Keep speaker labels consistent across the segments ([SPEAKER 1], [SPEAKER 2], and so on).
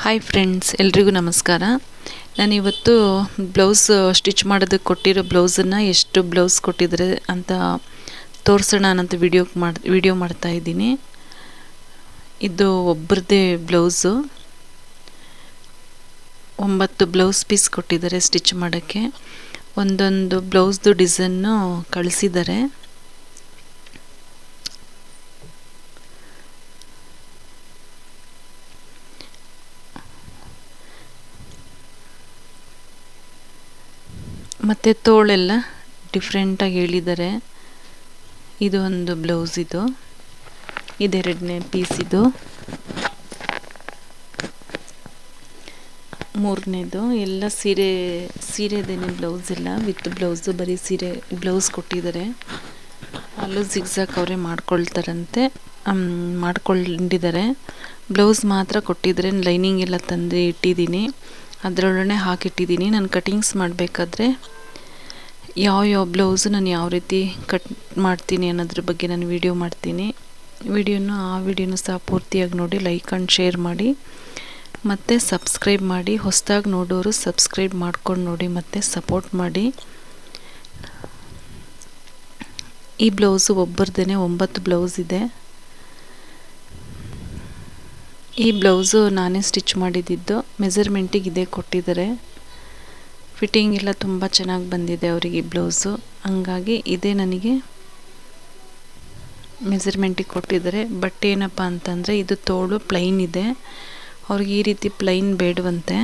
[SPEAKER 1] Hi friends, ಎಲ್ರಿಗೂ ನಮಸ್ಕಾರ. ನಾನಿವತ್ತು ಬ್ಲೌಸ್ ಸ್ಟಿಚ್ ಮಾಡೋದಕ್ಕೆ ಕೊಟ್ಟಿರೋ ಬ್ಲೌಸನ್ನು ಎಷ್ಟು ಬ್ಲೌಸ್ ಕೊಟ್ಟಿದ್ದಾರೆ ಅಂತ ತೋರಿಸೋಣ ಅನ್ನೋಂಥ ವಿಡಿಯೋ ಮಾಡ್ತಾ ಇದ್ದೀನಿ. ಇದು ಒಬ್ಬರದೇ ಬ್ಲೌಸು. 9 ಬ್ಲೌಸ್ ಪೀಸ್ ಕೊಟ್ಟಿದ್ದಾರೆ ಸ್ಟಿಚ್ ಮಾಡೋಕ್ಕೆ. ಒಂದೊಂದು ಬ್ಲೌಸ್ದು ಡಿಸೈನ್ನು ಕಳಿಸಿದ್ದಾರೆ. ಮತ್ತು ತೋಳೆಲ್ಲ ಡಿಫ್ರೆಂಟಾಗಿ ಹೇಳಿದ್ದಾರೆ. ಇದು ಒಂದು ಬ್ಲೌಸ್, ಇದೆರಡನೇ ಪೀಸ್, ಇದು ಮೂರನೇದು. ಎಲ್ಲ ಸೀರೆದೇನೆ ಬ್ಲೌಸ್ ಇಲ್ಲ, ವಿತ್ ಬ್ಲೌಸು, ಬರೀ ಸೀರೆ ಬ್ಲೌಸ್ ಕೊಟ್ಟಿದ್ದಾರೆ. ಅಲ್ಲೂ ಜಿಗ್ಜಾಗ್ ಅವರೇ ಮಾಡ್ಕೊಂಡಿದ್ದಾರೆ. ಬ್ಲೌಸ್ ಮಾತ್ರ ಕೊಟ್ಟಿದ್ದಾರೆ. ಲೈನಿಂಗ್ ಎಲ್ಲ ತಂದು ಇಟ್ಟಿದ್ದೀನಿ, ಅದರೊಳಗಡೆ ಹಾಕಿಟ್ಟಿದ್ದೀನಿ. ನಾನು ಕಟಿಂಗ್ಸ್ ಮಾಡಬೇಕಾದ್ರೆ ಯಾವ ಬ್ಲೌಸು ನಾನು ಯಾವ ರೀತಿ ಕಟ್ ಮಾಡ್ತೀನಿ ಅನ್ನೋದ್ರ ಬಗ್ಗೆ ನಾನು ವಿಡಿಯೋ ಮಾಡ್ತೀನಿ. ವಿಡಿಯೋನು ಸಹ ಪೂರ್ತಿಯಾಗಿ ನೋಡಿ, ಲೈಕ್ ಆ್ಯಂಡ್ ಶೇರ್ ಮಾಡಿ, ಮತ್ತು ಸಬ್ಸ್ಕ್ರೈಬ್ ಮಾಡಿ. ಹೊಸದಾಗಿ ನೋಡೋರು ಸಬ್ಸ್ಕ್ರೈಬ್ ಮಾಡ್ಕೊಂಡು ನೋಡಿ ಮತ್ತು ಸಪೋರ್ಟ್ ಮಾಡಿ. ಈ ಬ್ಲೌಸು ಒಬ್ಬರದೇ 9 ಬ್ಲೌಸ್ ಇದೆ. ಈ ಬ್ಲೌಸು ನಾನೇ ಸ್ಟಿಚ್ ಮಾಡಿದ್ದು. ಮೆಜರ್ಮೆಂಟಿಗೆ ಇದೇ ಕೊಟ್ಟಿದ್ದಾರೆ. ಫಿಟ್ಟಿಂಗ್ ಎಲ್ಲ ತುಂಬ ಚೆನ್ನಾಗಿ ಬಂದಿದೆ ಅವರಿಗೆ ಈ ಬ್ಲೌಸು. ಹಂಗಾಗಿ ಇದೇ ನನಗೆ ಮೆಜರ್ಮೆಂಟಿಗೆ ಕೊಟ್ಟಿದ್ದಾರೆ. ಬಟ್ ಏನಪ್ಪ ಅಂತಂದರೆ ಇದು ತೋಳು ಪ್ಲೈನ್ ಇದೆ. ಅವ್ರಿಗೆ ಈ ರೀತಿ ಪ್ಲೈನ್ ಬೇಡವಂತೆ,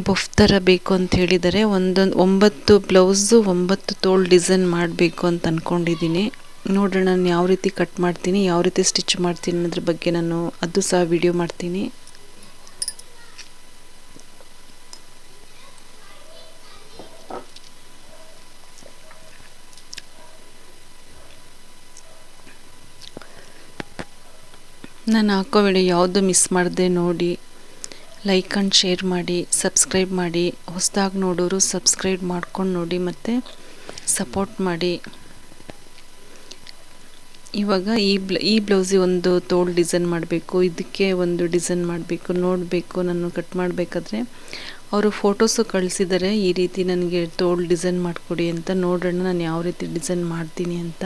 [SPEAKER 1] ಬಫ್ ಥರ ಬೇಕು ಅಂತ ಹೇಳಿದ್ದಾರೆ. 9 ಬ್ಲೌಸು 9 ತೋಳು ಡಿಸೈನ್ ಮಾಡಬೇಕು ಅಂತ ಅಂದ್ಕೊಂಡಿದ್ದೀನಿ. ನೋಡೋಣ ನಾನು ಯಾವ ರೀತಿ ಕಟ್ ಮಾಡ್ತೀನಿ, ಯಾವ ರೀತಿ ಸ್ಟಿಚ್ ಮಾಡ್ತೀನಿ ಅನ್ನೋದ್ರ ಬಗ್ಗೆ ನಾನು ಅದು ಸಹ ವಿಡಿಯೋ ಮಾಡ್ತೀನಿ. ನಾನು ಹಾಕೋ ವಿಡಿಯೋ ಯಾವುದು ಮಿಸ್ ಮಾಡದೆ ನೋಡಿ, ಲೈಕ್ ಆ್ಯಂಡ್ ಶೇರ್ ಮಾಡಿ, ಸಬ್ಸ್ಕ್ರೈಬ್ ಮಾಡಿ. ಹೊಸದಾಗಿ ನೋಡೋರು ಸಬ್ಸ್ಕ್ರೈಬ್ ಮಾಡ್ಕೊಂಡು ನೋಡಿ ಮತ್ತು ಸಪೋರ್ಟ್ ಮಾಡಿ. ಇವಾಗ ಈ ಬ್ಲೌಸಿಗೆ ಒಂದು ತೋಳು ಡಿಸೈನ್ ಮಾಡಬೇಕು, ಇದಕ್ಕೆ ಒಂದು ಡಿಸೈನ್ ಮಾಡಬೇಕು. ನೋಡಬೇಕು, ನಾನು ಕಟ್ ಮಾಡಬೇಕಾದ್ರೆ ಅವರು ಫೋಟೋಸು ಕಳಿಸಿದ್ದಾರೆ. ಈ ರೀತಿ ನನಗೆ ತೋಳು ಡಿಸೈನ್ ಮಾಡಿಕೊಡಿ ಅಂತ. ನೋಡೋಣ ನಾನು ಯಾವ ರೀತಿ ಡಿಸೈನ್ ಮಾಡ್ತೀನಿ ಅಂತ.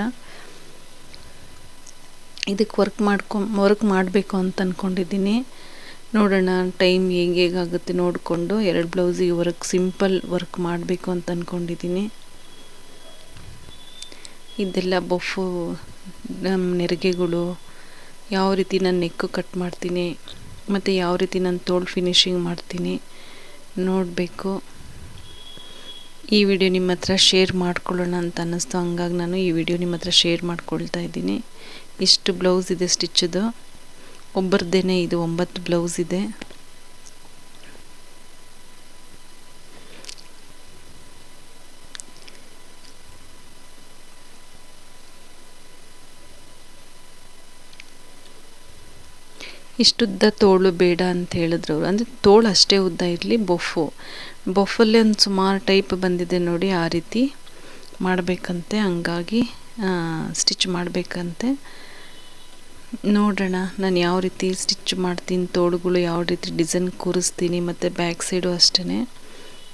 [SPEAKER 1] ಇದಕ್ಕೆ ವರ್ಕ್ ಮಾಡಬೇಕು ಅಂತ ಅಂದ್ಕೊಂಡಿದ್ದೀನಿ. ನೋಡೋಣ ಟೈಮ್ ಹೇಗಾಗುತ್ತೆ ನೋಡಿಕೊಂಡು 2 ಬ್ಲೌಸಿಗೆ ಸಿಂಪಲ್ ವರ್ಕ್ ಮಾಡಬೇಕು ಅಂತ ಅಂದ್ಕೊಂಡಿದ್ದೀನಿ. ಇದೆಲ್ಲ ಬಫು ನೆರಿಗೆಗಳು, ಯಾವ ರೀತಿ ನಾನು ನೆಕ್ಕು ಕಟ್ ಮಾಡ್ತೀನಿ ಮತ್ತು ಯಾವ ರೀತಿ ನಾನು ತೋಳು ಫಿನಿಶಿಂಗ್ ಮಾಡ್ತೀನಿ ನೋಡಬೇಕು. ಈ ವಿಡಿಯೋ ನಿಮ್ಮ ಹತ್ರ ಶೇರ್ ಮಾಡ್ಕೊಳ್ಳೋಣ ಅಂತ ಅನ್ನಿಸ್ತು, ಹಂಗಾಗಿ ನಾನು ಈ ವಿಡಿಯೋ ನಿಮ್ಮ ಹತ್ರ ಶೇರ್ ಮಾಡ್ಕೊಳ್ತಾ ಇದ್ದೀನಿ. ಇಷ್ಟು ಬ್ಲೌಸ್ ಇದೆ ಸ್ಟಿಚ್ಚದು. ಒಬ್ಬರದೇ ಇದು 9 ಬ್ಲೌಸ್ ಇದೆ. ಇಷ್ಟುದ್ದ ತೋಳು ಬೇಡ ಅಂತ ಹೇಳಿದ್ರು ಅವರು. ಅಂದರೆ ತೋಳು ಅಷ್ಟೇ ಉದ್ದ ಇರಲಿ, ಬೊಫಲ್ಲೇ ಒಂದು ಸುಮಾರು ಟೈಪ್ ಬಂದಿದೆ ನೋಡಿ, ಆ ರೀತಿ ಮಾಡಬೇಕಂತೆ. ಹಂಗಾಗಿ ಸ್ಟಿಚ್ ಮಾಡಬೇಕಂತೆ. ನೋಡೋಣ ನಾನು ಯಾವ ರೀತಿ ಸ್ಟಿಚ್ ಮಾಡ್ತೀನಿ, ತೋಳುಗಳು ಯಾವ ರೀತಿ ಡಿಸೈನ್ ಕೂರಿಸ್ತೀನಿ, ಮತ್ತು ಬ್ಯಾಕ್ ಸೈಡು ಅಷ್ಟೇ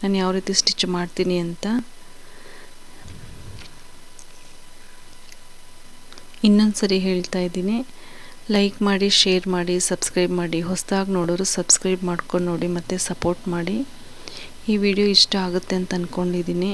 [SPEAKER 1] ನಾನು ಯಾವ ರೀತಿ ಸ್ಟಿಚ್ ಮಾಡ್ತೀನಿ ಅಂತ. ಇನ್ನೊಂದು ಸರಿ ಹೇಳ್ತಾ ಇದ್ದೀನಿ, ಲೈಕ್ ಮಾಡಿ, ಶೇರ್ ಮಾಡಿ, ಸಬ್ಸ್ಕ್ರೈಬ್ ಮಾಡಿ. ಹೊಸದಾಗಿ ನೋಡೋರು ಸಬ್ಸ್ಕ್ರೈಬ್ ಮಾಡ್ಕೊಂಡು ನೋಡಿ ಮತ್ತು ಸಪೋರ್ಟ್ ಮಾಡಿ. ಈ ವಿಡಿಯೋ ಇಷ್ಟ ಆಗುತ್ತೆ ಅಂತ ಅಂದ್ಕೊಂಡಿದ್ದೀನಿ.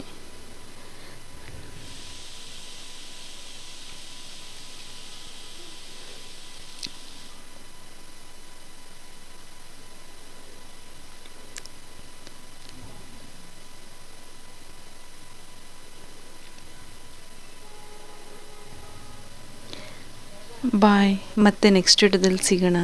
[SPEAKER 1] ಬಾಯ್, ಮತ್ತೆ ನೆಕ್ಸ್ಟ್ ವಿಡಿಯೋದಲ್ಲಿ ಸಿಗೋಣ.